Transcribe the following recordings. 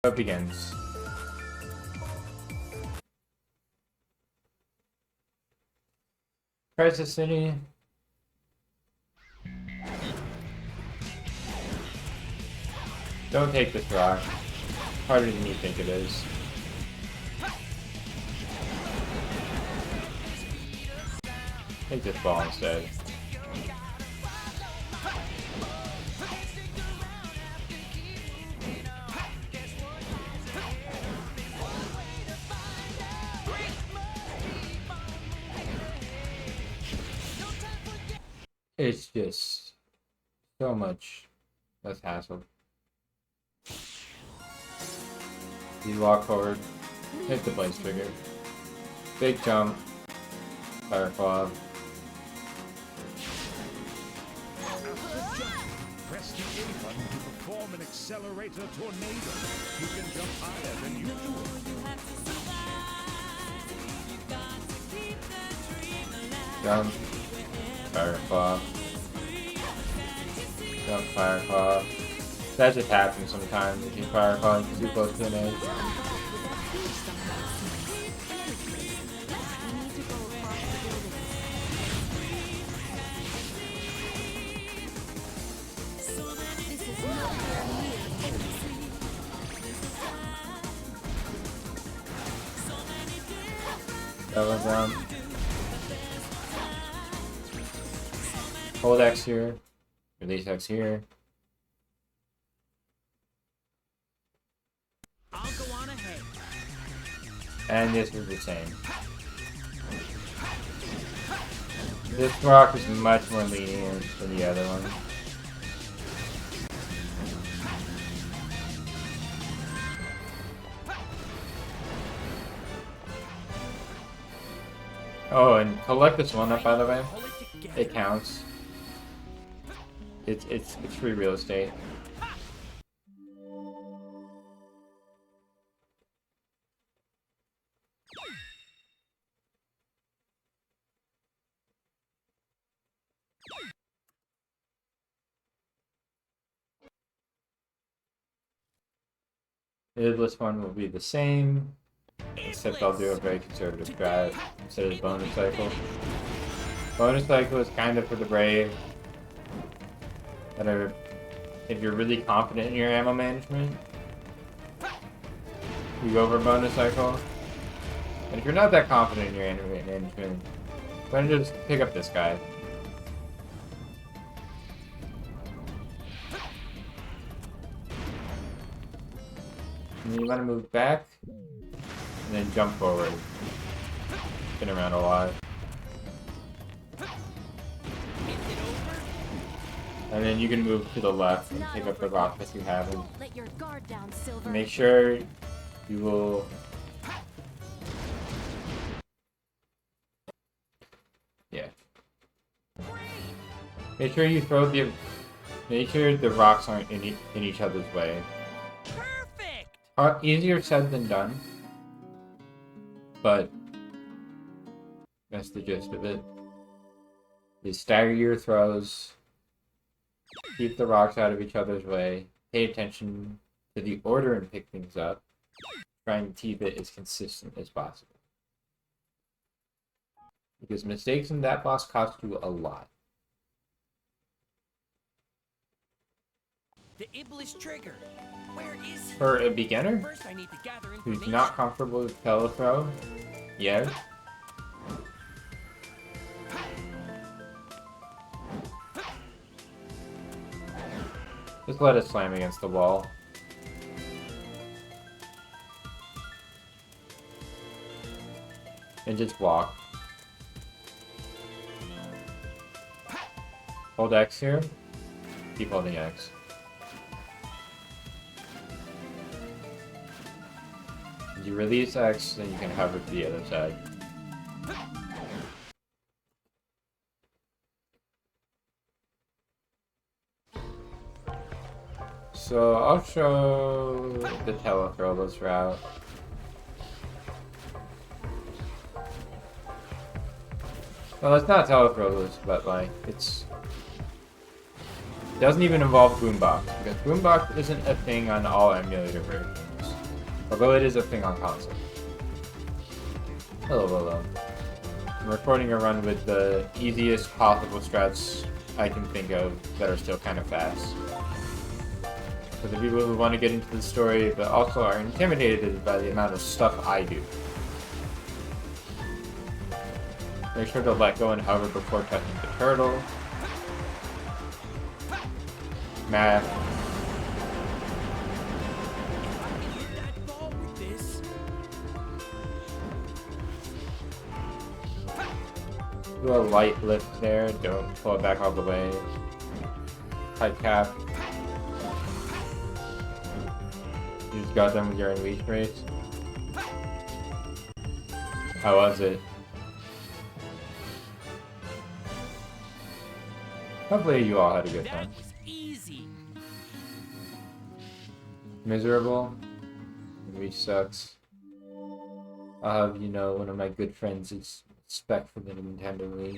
It begins. Crisis City. Don't take this rock. Harder than you think it is. Take this ball instead. It's just so much less hassle. You walk forward, hit the blaze trigger, big jump, fire claw. Press the A button to perform an accelerator tornado. You can jump higher than usual. Jump, fire claw. Jump, fire claw. That just happens sometimes if you fire claw too close to an edge. Double jump. Hold X here. Release X here. I'll go on ahead. And this is the same. This rock is much more lenient than the other one. Oh, and collect this one up, by the way. It counts. It's free real estate. This one will be the same, except I'll do a very conservative strat instead of bonus cycle. Bonus cycle is kind of for the brave. That are, if you're really confident in your ammo management, you go over bonus cycle. And if you're not that confident in your ammo management, why don't you just pick up this guy? And then you want to move back, and then jump forward. Spin around a lot. And then you can move to the left and pick up the rock that you haven't. Let your guard down, Silver. Make sure you will... Yeah. Make sure you throw the... Make sure the rocks aren't in each other's way. Perfect! Easier said than done. But... that's the gist of it. You stagger your throws. Keep the rocks out of each other's way. Pay attention to the order and pick things up. Try and keep it as consistent as possible. Because mistakes in that boss cost you a lot. The Iblis trigger. Where is he? For a beginner First, I need to gather who's information. not comfortable with telethrow, yeah. Just let it slam against the wall. And just walk. Hold X here. Keep holding X. You release X, then you can hover to the other side. So I'll show the telethrowless route. Well, it's not telethrowless, but like it doesn't even involve boombox because boombox isn't a thing on all emulator versions. Although it is a thing on console. Hello. I'm recording a run with the easiest possible strats I can think of that are still kind of fast. For the people who want to get into the story, but also are intimidated by the amount of stuff I do. Make sure to let go and hover before touching the turtle. Math. That ball with this. Do a light lift there, don't pull it back all the way. Tight cap. You just got done with your unleash race. How was it? Hopefully you all had a good That time. was easy. Miserable? Unleash sucks. I'll have you know one of my good friends is spec for the Nintendo Wii.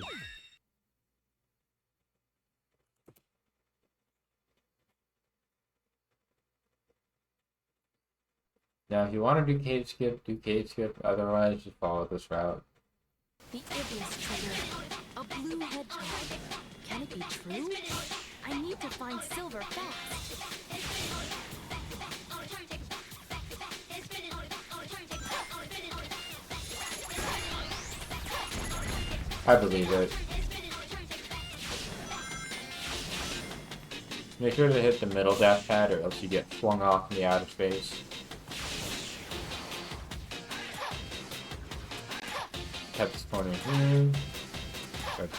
Now, if you want to do cave skip, do cave skip. Otherwise, just follow this route. The Iblis trigger. A blue hedgehog. Can it be true? I need to find silver fast. I believe it. Make sure to hit the middle dash pad or else you get flung off in the outer space. Tap this corner here. But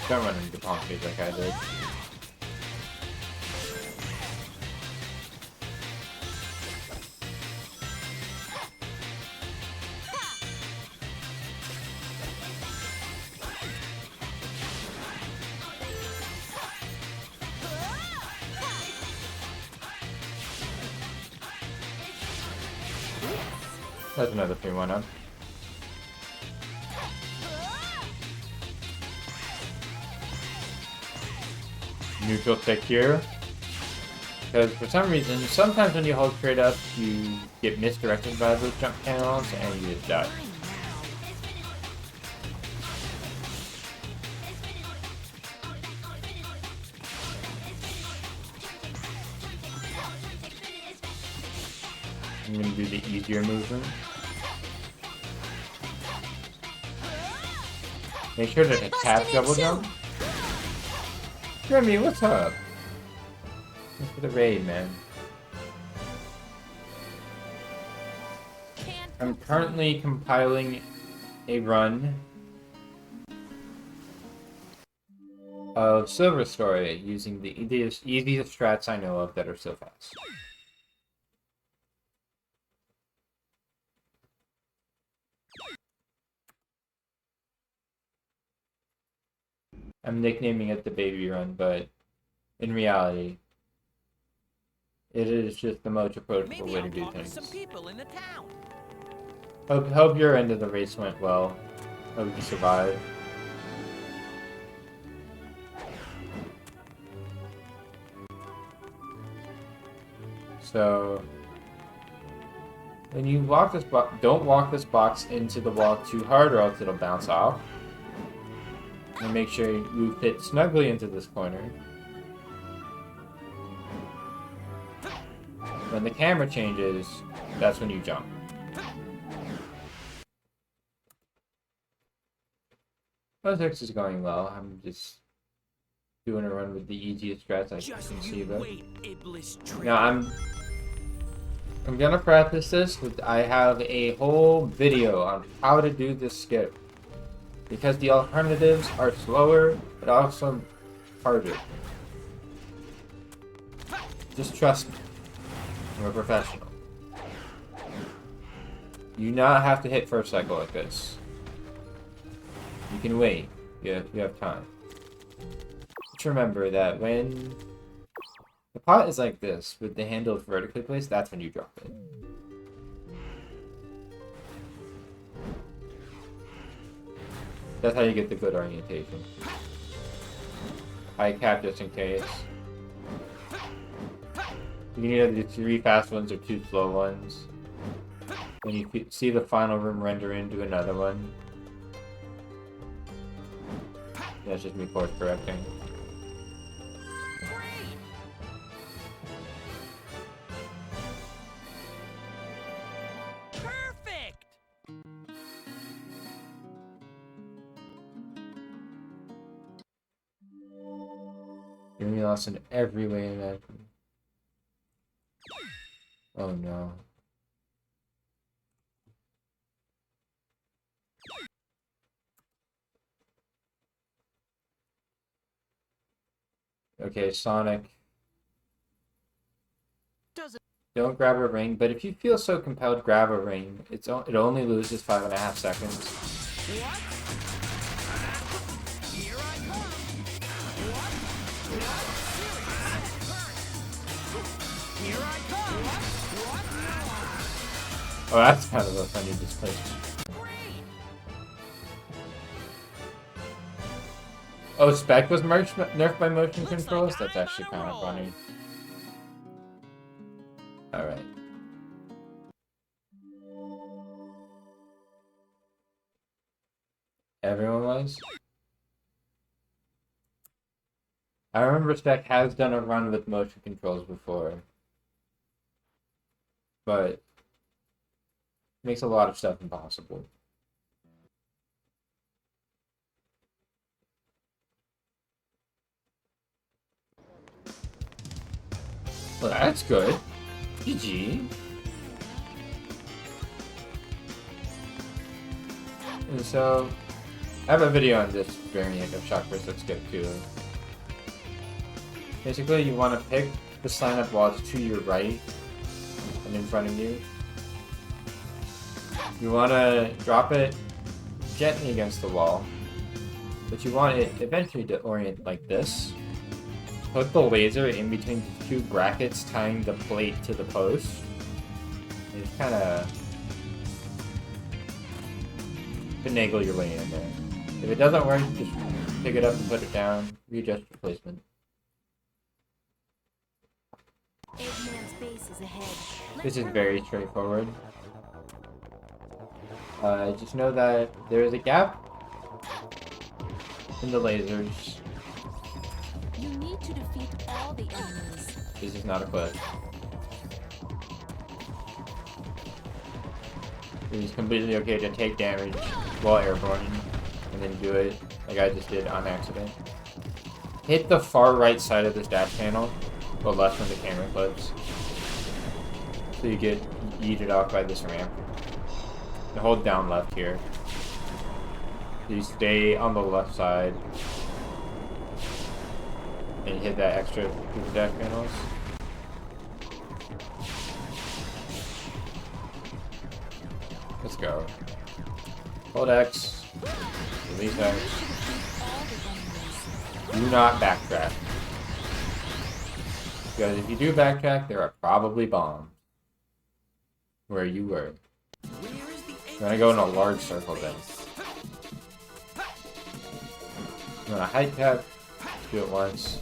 don't run into palm speed like I did. That's another 3-1 up. Neutral stick here. Because for some reason, sometimes when you hold straight up, you get misdirected by those jump panels and you just die. I'm gonna do the easier movement. Make sure to tap double jump. Remy, what's up? Thanks for the raid, man. I'm currently compiling a run of Silver Story using the easiest strats I know of that are so fast. I'm nicknaming it the baby run, but in reality, it is just the most approachable Maybe way I'll to do talk to things. some people in the town. Hope your end of the race went well. Hope you survived. So, when you walk this box, don't walk this box into the wall too hard or else it'll bounce off. And make sure you fit snugly into this corner. When the camera changes, that's when you jump. Physics is going well. I'm just doing a run with the easiest strats I Just can see you though. wait, Iblis trigger. Now I'm gonna preface this with I have a whole video on how to do this skip. Because the alternatives are slower, but also harder. Just trust me. I'm a professional. You not have to hit first cycle like this. You can wait. You have time. Just remember that when the pot is like this, with the handle vertically placed, that's when you drop it. That's how you get the good orientation. High cap just in case. You can either do 3 fast ones or 2 slow ones. When you see the final room render into another one. That's just me course correcting. Perfect. You're gonna be lost in every way imaginable. Oh no. Okay, Sonic. Don't grab a ring, but if you feel so compelled, grab a ring. It only loses 5.5 seconds. What? Here I come. What? What? Here I come. What? Oh, that's kind of a funny displacement. Great. Oh, Spec was nerfed by motion Looks controls? like That's I'm actually on a kind of roll. funny. Alright. Everyone was? I remember Spec has done a run with motion controls before. But makes a lot of stuff impossible. Well, that's good. GG. And so, I have a video on this variant of Shock Versus Skip too. Basically, you want to pick the sign-up walls to your right and in front of you. You want to drop it gently against the wall, but you want it eventually to orient like this. Put the laser in between the two brackets tying the plate to the post. And just kind of finagle your way in there. If it doesn't work, just pick it up and put it down, readjust your placement. Eggman's base is ahead. This is very straightforward. Just know that there is a gap in the lasers. You need to defeat all the enemies. This is not a quest. It is completely okay to take damage while airborne and then do it like I just did on accident. Hit the far right side of this dash panel, or left when the camera flips. So you get yeeted off by this ramp. And hold down left here. So you stay on the left side. And hit that extra through the dash panels. Let's go. Hold X. Release X. Do not backtrack. Because if you do backtrack, there are probably bombs. Where you were. Where is the You're gonna go in a large circle then. You want to height tap, do it once.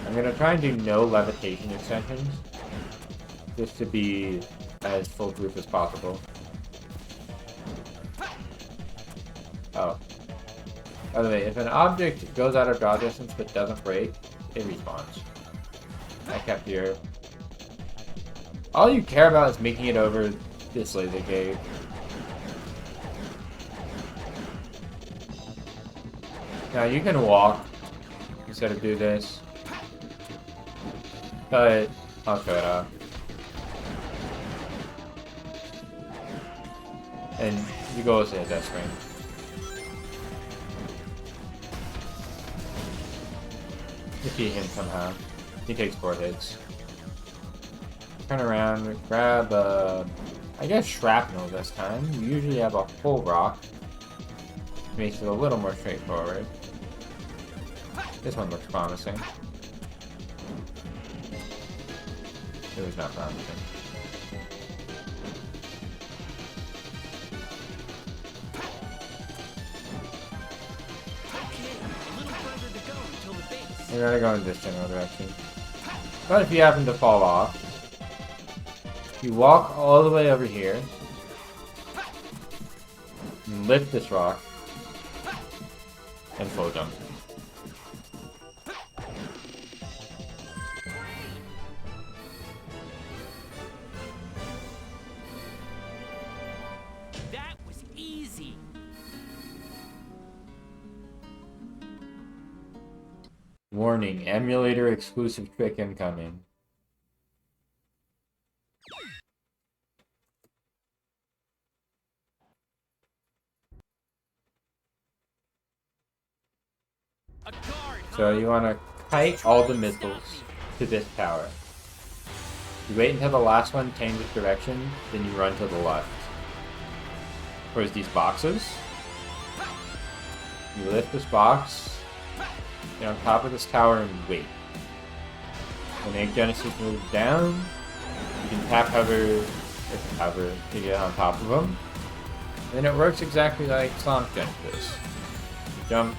I'm gonna try and do no levitation extensions. Just to be as foolproof as possible. Oh. By the way, if an object goes out of draw distance but doesn't break, it respawns. I kept here. All you care about is making it over this laser cave. Now you can walk instead of do this. But I'll show it off. And you go to hit that screen. Defeat him somehow. He takes 4 hits. Turn around, grab I guess shrapnel this time. You usually have a full rock. Makes it a little more straightforward. This one looks promising. It was not promising. Okay, a little further to go until the base. You're gonna go in this general direction. But if you happen to fall off, You walk all the way over here. And lift this rock. And full jump. That was easy. Warning, emulator exclusive trick incoming. A guard, So you want to kite all the missiles to this tower. You wait until the last one changes direction, then you run to the left. Towards these boxes. You lift this box, get on top of this tower and wait. When Egg Genesis moves down, you can tap hover to get on top of them. And it works exactly like Sonic Genesis. You jump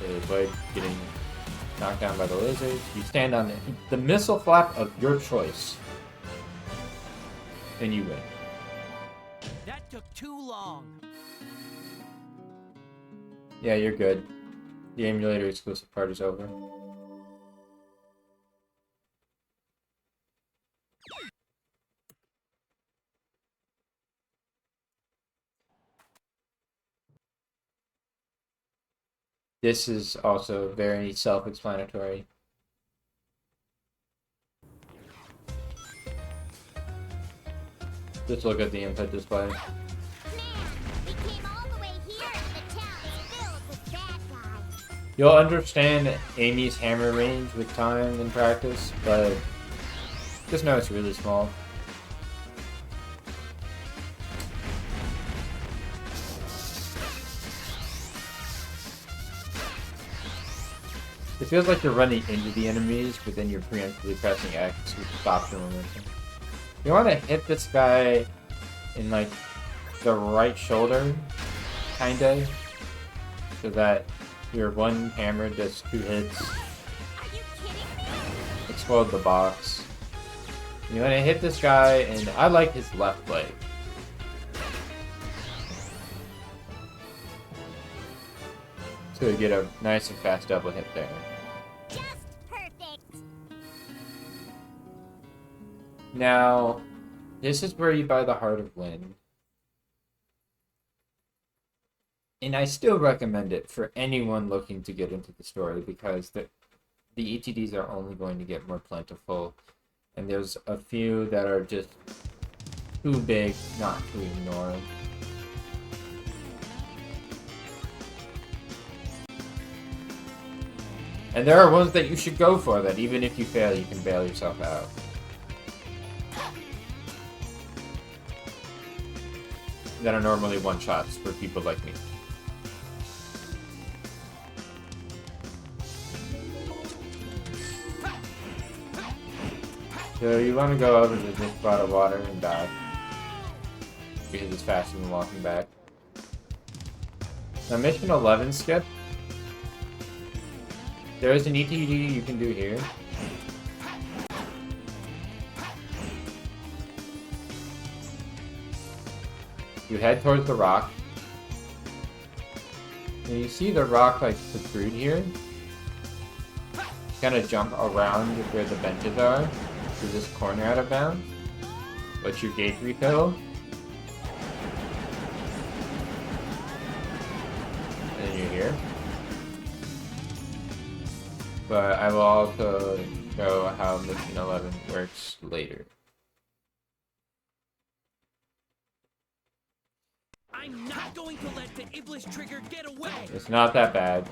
to avoid getting knocked down by the lasers. You stand on the missile flap of your choice. And you win. That took too long. Yeah, you're good. The emulator exclusive part is over. This is also very self-explanatory. Just look at the input display. Man, we came all the way here and the town is filled with bad guys. You'll understand Amy's hammer range with time and practice, but just know it's really small. It feels like you're running into the enemies, but then you're preemptively pressing X, which stops your momentum. You want to hit this guy in like the right shoulder, kinda, so that your one hammer does 2 hits. Are you kidding me? Explode the box. You want to hit this guy, and I like his left leg. So you get a nice and fast double hit there. Just perfect. Now, this is where you buy the Heart of Wind. And I still recommend it for anyone looking to get into the story, because the ETDs are only going to get more plentiful. And there's a few that are just too big not to ignore. And there are ones that you should go for that even if you fail, you can bail yourself out. That are normally one-shots for people like me. So you want to go over to this spot of water and dive. Because it's faster than walking back. Now mission 11 skip. There is an ETD you can do here. You head towards the rock. And you see the rock like protrude here. Kind of jump around where the benches are to this corner out of bounds. What's your gauge refill? And then you're here. But I will also show how mission 11 works later. I'm not going to let the Iblis trigger get away. It's not that bad.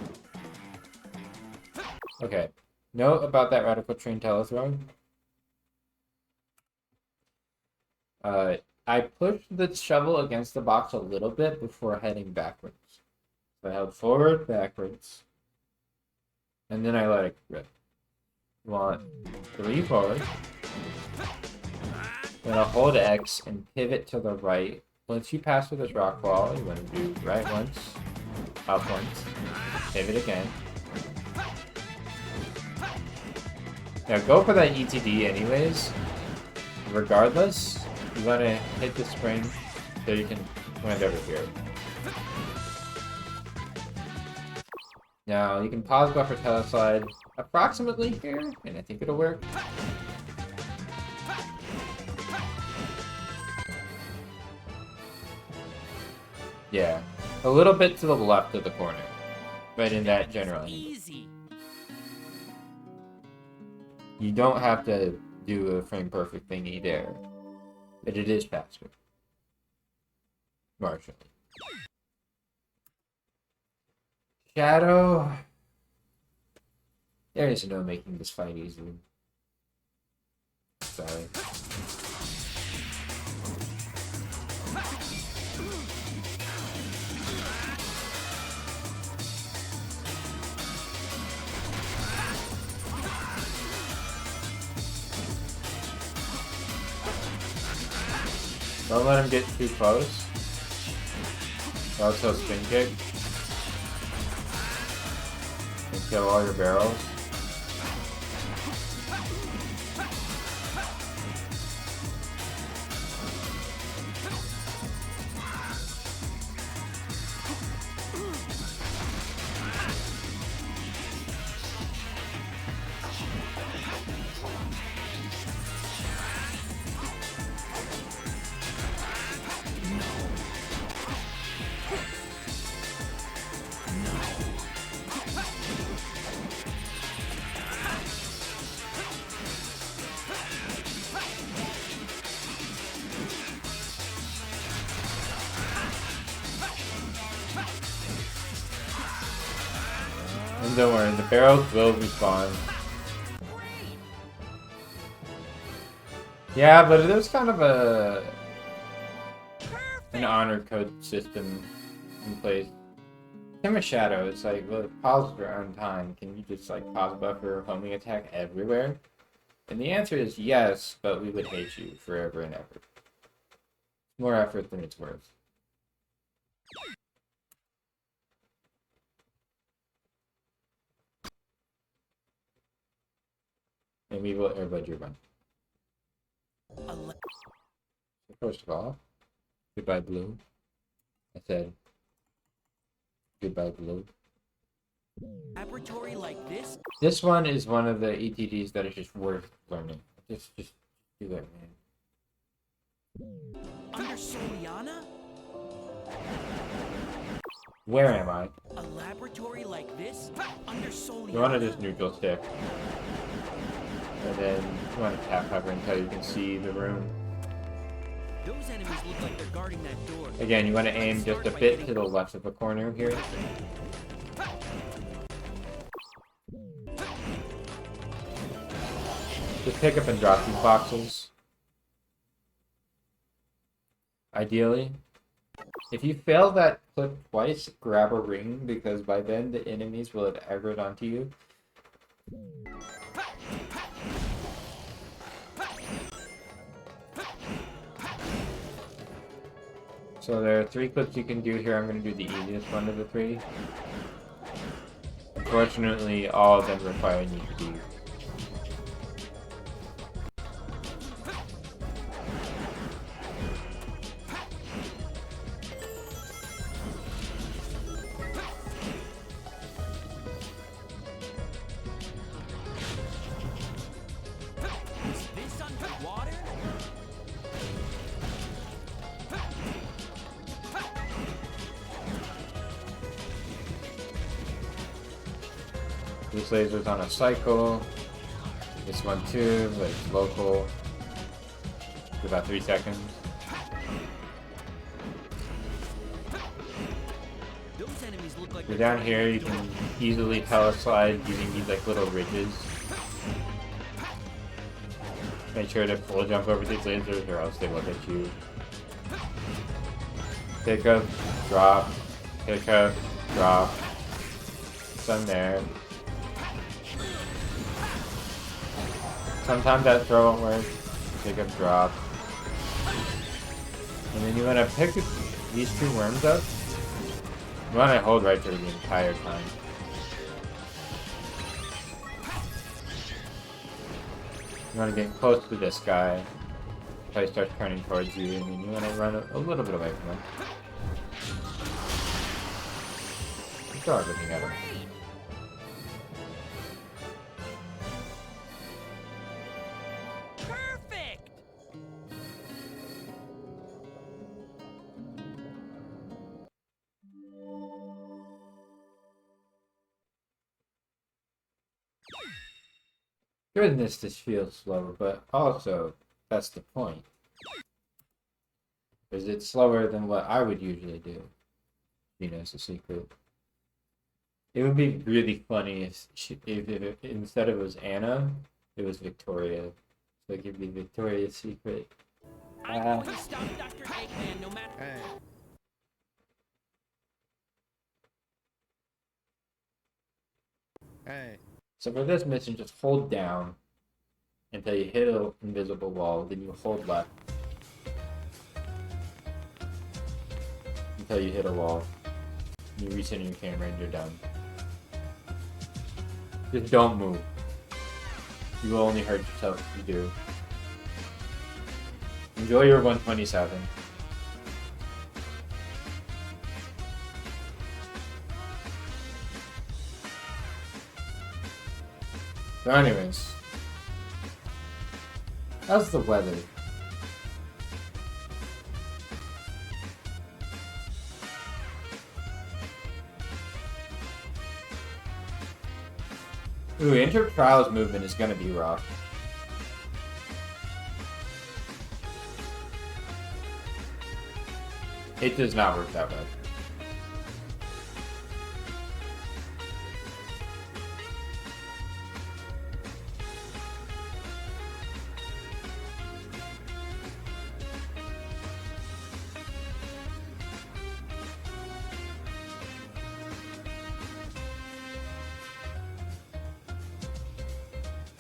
Okay. Note about that radical train telethrow. I pushed the shovel against the box a little bit before heading backwards. So I held forward, backwards. And then I let it rip. You want to lean forward. Then I'll hold X and pivot to the right. Once you pass through this rock wall, you want to do right once, up once, pivot again. Now go for that ETD anyways. Regardless, You want to hit the spring so you can land over here. Now, you can pause buffer teleslide approximately here, and I think it'll work. Yeah, a little bit to the left of the corner, but in that general angle. Easy. You don't have to do a frame perfect thingy there, but it is faster. Marginally. Shadow. There is no making this fight easy. Sorry. Don't let him get too close. Or else he'll spin kick. And kill all your barrels. And don't worry, the barrels will respawn. Yeah, but there's kind of an honor code system in place. Him a shadow, it's like, well, pause around time. Can you just like pause buffer homing attack everywhere? And the answer is yes, but we would hate you forever and ever. More effort than it's worth. And we will airbud your run. First of all, goodbye blue. I said goodbye blue. Laboratory like this? This one is one of the ETDs that is just worth learning. Just do it, man. Under Soliana? Where am I? A laboratory like this? Under Soliana? You want to just neutral stick. And then you want to tap hover until you can see the room. Those enemies look like they're guarding that door. Again, you want to aim just a bit to the left of the corner here. Just pick up and drop these boxes. Ideally. If you fail that clip twice, grab a ring, because by then the enemies will have aggroed onto you. So there are 3 clips you can do here. I'm going to do the easiest one of the 3. Unfortunately, all of them require you to do. Is this underwater? This laser's on a cycle. This one too, but it's local. For about 3 seconds. Those enemies look like You're they're down guarding here, that you door. can easily teleslide using these like little ridges. Make sure to full jump over these lasers or else they will hit you. Pick up, drop, pick up, drop. Some there. Sometimes that throw won't work. Pick up, drop. And then you want to pick these 2 worms up. You want to hold right there the entire time. You want to get close to this guy. If he starts turning towards you, I mean, you want to run a little bit away from him. Throw everything at him. Perfect. Goodness, this feels slower, but also, that's the point. Is it slower than what I would usually do? You know, it's a secret. It would be really funny if instead of it was Anna, it was Victoria. So it could be Victoria's secret. I'm going to stop Dr. Eggman no matter. Hey. Hey. So for this mission, just hold down until you hit an invisible wall, then you hold left until you hit a wall. You reset your camera and you're done. Just don't move. You will only hurt yourself if you do. Enjoy your 127. So anyways, how's the weather? Ooh, inter-trials movement is gonna be rough. It does not work that way.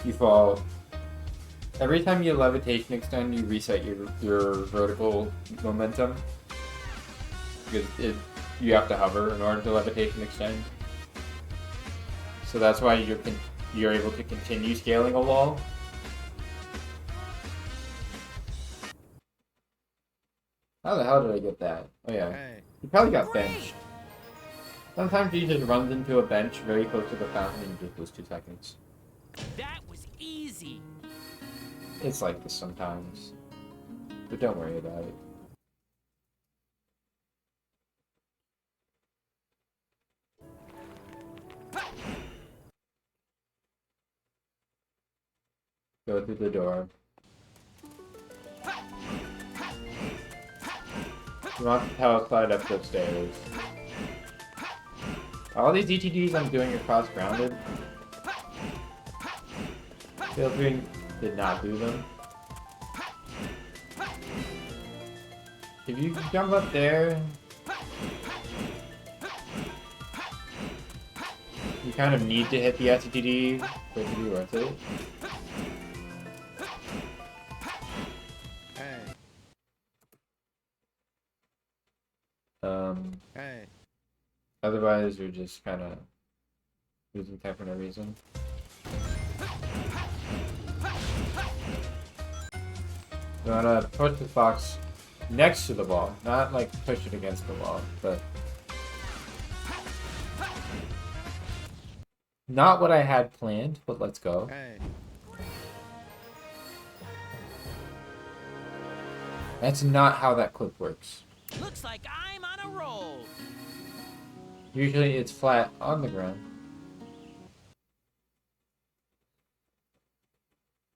You fall. Every time you levitation extend, you reset your vertical momentum. Because you have to hover in order to levitation extend. So that's why you're able to continue scaling a wall. How the hell did I get that? Oh yeah. Hey. You probably got benched. Sometimes he just runs into a bench very close to the fountain and you just lose 2 seconds. That was easy. It's like this sometimes. But don't worry about it. Go through the door. You want to power slide up the stairs. All these ETDs I'm doing across grounded. Filtering did not do them. If you jump up there, you kind of need to hit the STD for it to be worth it. Hey. Hey. Otherwise, you're just kind of losing time for no reason. You wanna push the box next to the wall, not like push it against the wall, but not what I had planned, but let's go. Hey. That's not how that clip works. Looks like I'm on a roll. Usually it's flat on the ground.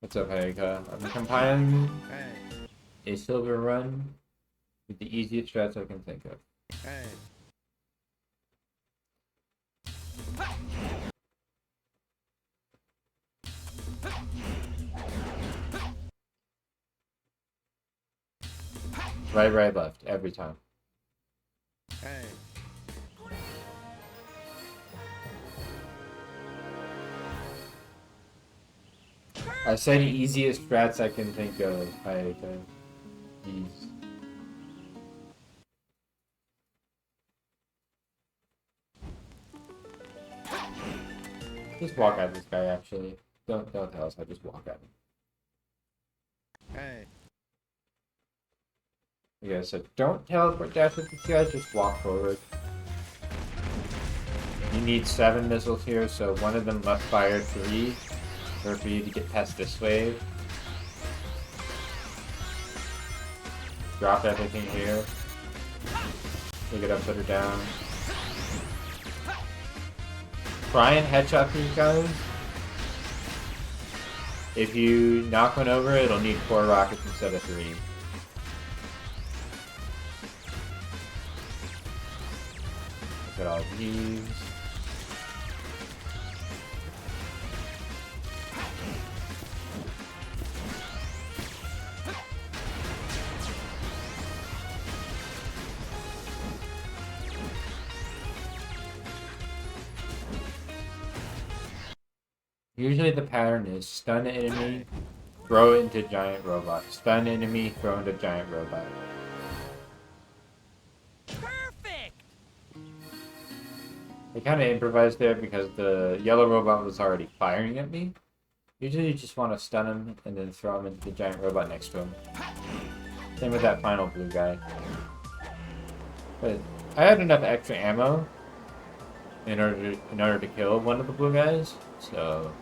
What's up, Hayaka? I'm compiling Hey. a silver run with the easiest strats I can think of. Hey. Right, left, every time. Hey. I said easiest strats I can think of, Hayaka. Jeez. Just walk at this guy, actually. Don't tell us, I just walk at him. Hey. Like I said, don't teleport dash with these guys, just walk forward. You need 7 missiles here, so one of them must fire 3 or for you to get past this wave. Drop everything here. Pick it up, put it down. Try and headshot these guys. If you knock one over, it'll need 4 rockets instead of 3. Look at all these. Usually the pattern is stun enemy, throw it into giant robot. Stun enemy, throw into giant robot. Perfect! I kind of improvised there because the yellow robot was already firing at me. Usually you just want to stun him and then throw him into the giant robot next to him. Same with that final blue guy. But I had enough extra ammo in order to kill one of the blue guys, so...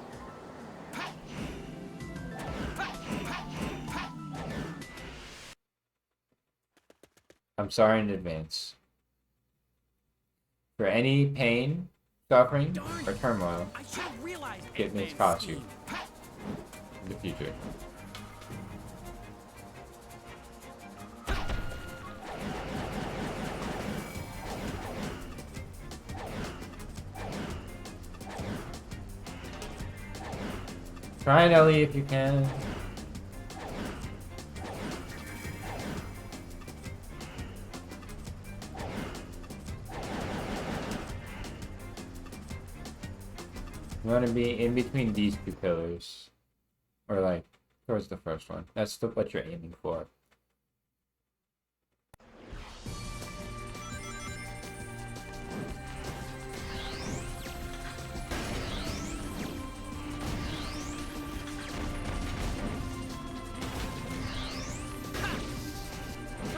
I'm sorry in advance. For any pain, suffering, or turmoil, I should have realized it may advanced cost you scheme. in the future. Try an Ellie if you can. You want to be in between these 2 pillars. Or like, towards the first one. That's what you're aiming for.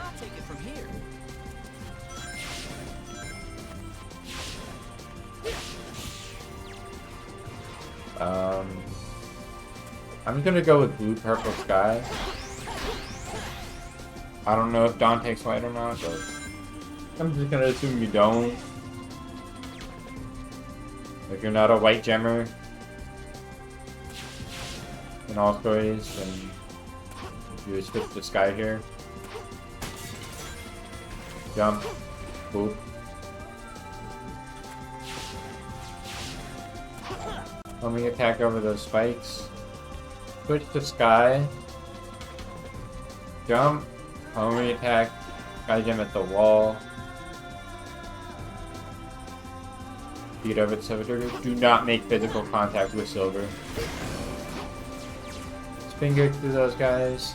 I'll take it from here. I'm gonna go with blue, purple sky. I don't know if Dawn takes white or not, but I'm just gonna assume you don't. If you're not a white gemmer in all stories, then you would switch to sky here. Jump. Boop. Homing attack over those spikes. Switch to sky. Jump. Homing attack. Sky gem at the wall. Beat over the silver. Do not make physical contact with silver. Finger through those guys.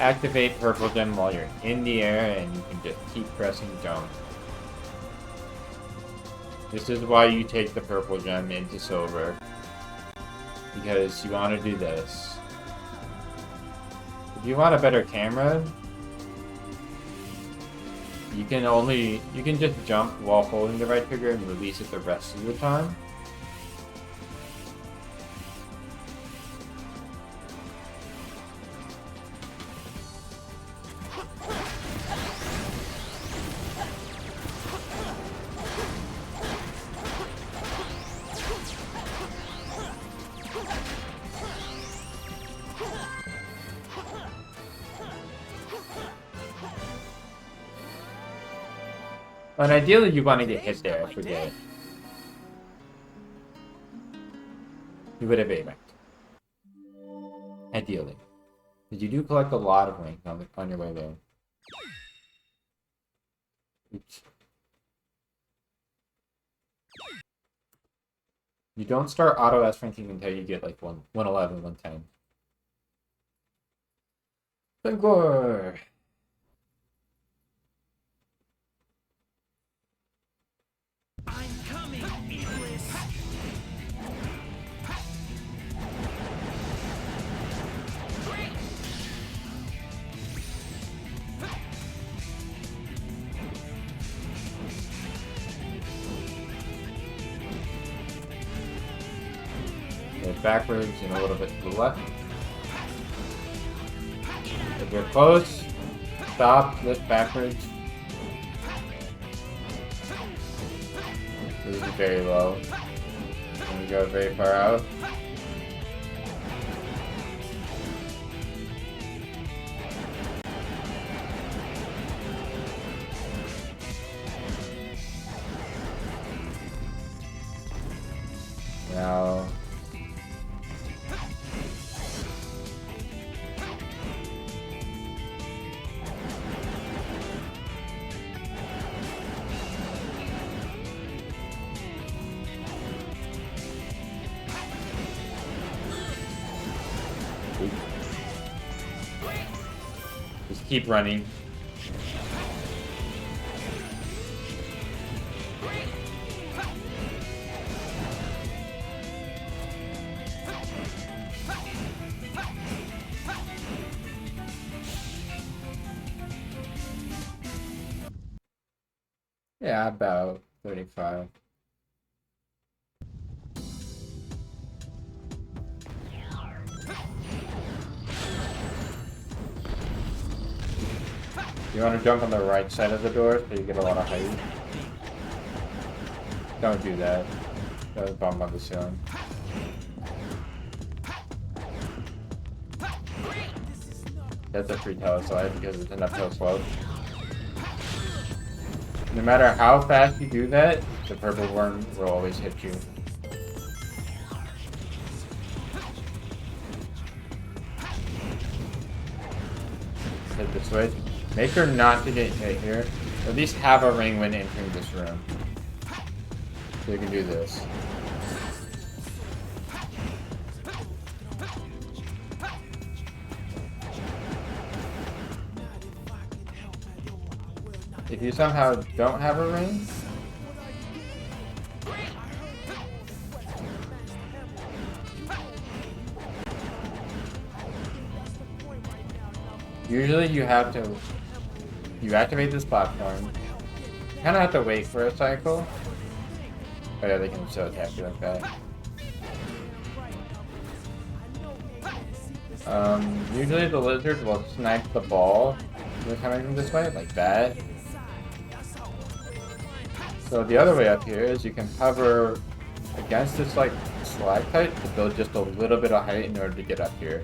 Activate purple gem while you're in the air and you can just keep pressing jump. This is why you take the purple gem into silver. Because you want to do this. If you want a better camera, you can just jump while holding the right trigger and release it the rest of the time. And ideally you want to get hit there, forget it. You would have aimed. Ideally. Because you do collect a lot of rank on your way there. Oops. You don't start auto S ranking until you get like 111, 110. Bangor! I'm coming, Iblis! backwards and a little bit to the left. If you're close, stop, lift backwards. This is very low. And you go very far out. Now, just keep running. Yeah, about 35. You want to jump on the right side of the door so you get a lot of height. Don't do that. That was bump on the ceiling. That's a free teleslide because it's an uphill slope. No matter how fast you do that, the purple worm will always hit you. Hit the switch. Make sure not to get hit here. At least have a ring when entering this room. So you can do this. If you somehow don't have a ring, usually you have to, you activate this platform, you kind of have to wait for a cycle. Oh yeah, they can still attack you like that. Usually the lizard will snipe the ball if they're coming from this way, like that. So the other way up here is you can hover against this like stalactite to build just a little bit of height in order to get up here.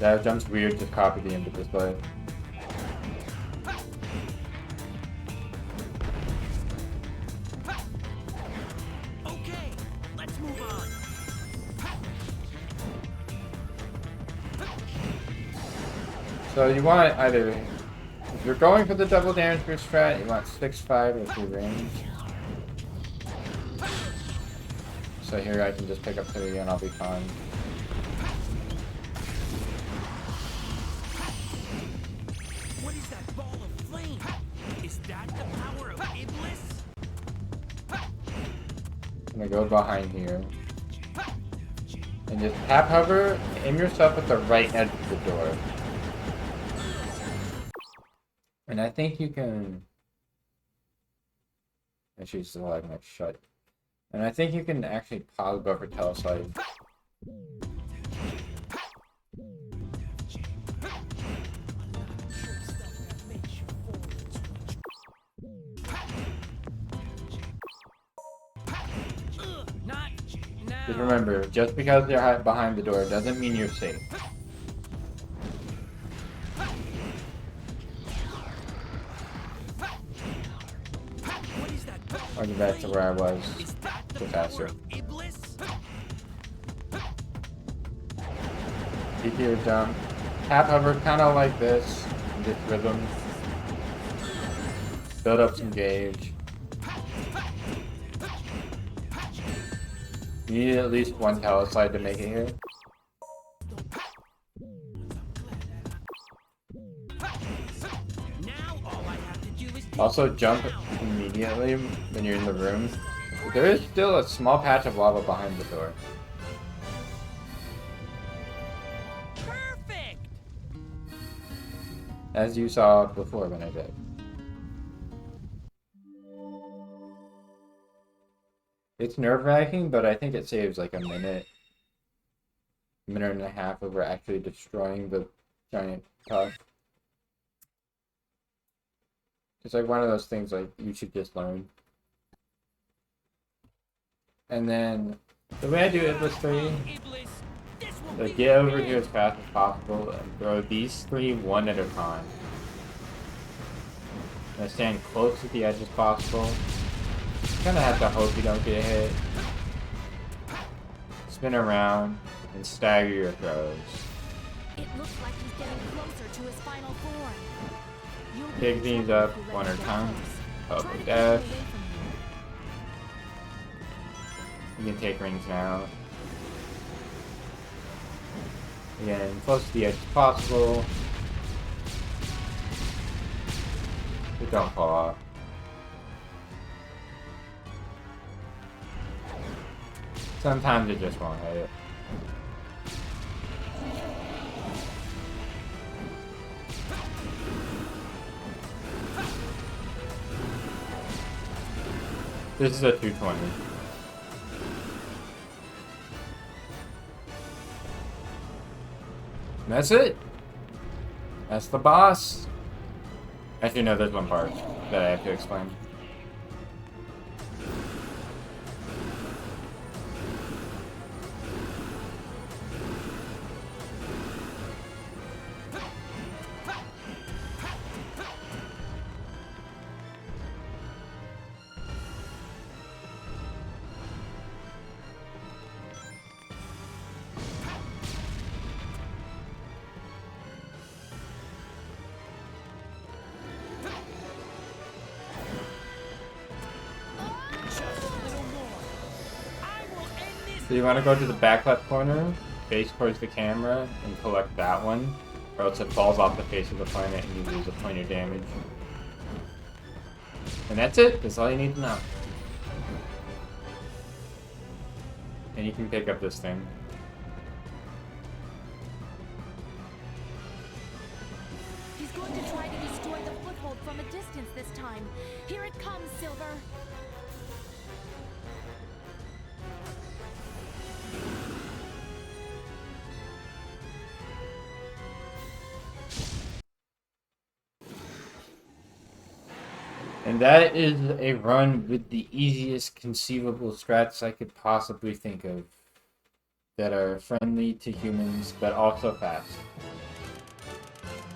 That jump's weird, just copy the input display. Okay, let's move on. So you want either, if you're going for the double damage for strat, you want 6-5 or 3 range. So here I can just pick up 3 and I'll be fine. What is that ball of flame? Is that the power of Iblis? I'm gonna go behind here. And just tap hover, aim yourself at the right edge of the door. And I think you can... Actually, still have my shut. And I think you can actually pause buffer teleslide. Not now. Just remember, just because you're behind the door doesn't mean you're safe. What is that ball I'll of get back to where I was. Is that the Go power faster. of Iblis? Keep your jump. Tap hover kind of like this. And just rhythm. Build up some gauge. You need at least one teleslide to make it here. Now all I have to do is Also jump immediately when you're in the room. There is still a small patch of lava behind the door. perfect. As you saw before when I did. It's nerve-wracking, but I think it saves like a minute and a half over actually destroying the giant puff. It's like one of those things like you should just learn. And then the way I do Iblis 3, so get over here as fast as possible and throw these three one at a time. And stand close to the edge as possible. Kind of have to hope you don't get hit. Spin around and stagger your throws. It looks like he's getting closer to his final form. You'll be Pick in these trouble up if you let one him at a get time. close. Up Try and to keep dash. him away from you. You can take rings now. Again, close to the edge as possible. But don't fall off. Sometimes it just won't hit it. This is a 220. And that's it. That's the boss. Actually, no, there's one part that I have to explain. So you want to go to the back left corner, face towards the camera, and collect that one, or else it falls off the face of the planet and you lose a point of damage. And that's it. That's all you need to know. And you can pick up this thing. He's going to try to destroy the foothold from a distance this time. Here it comes, Silver. And that is a run with the easiest conceivable strats I could possibly think of that are friendly to humans but also fast.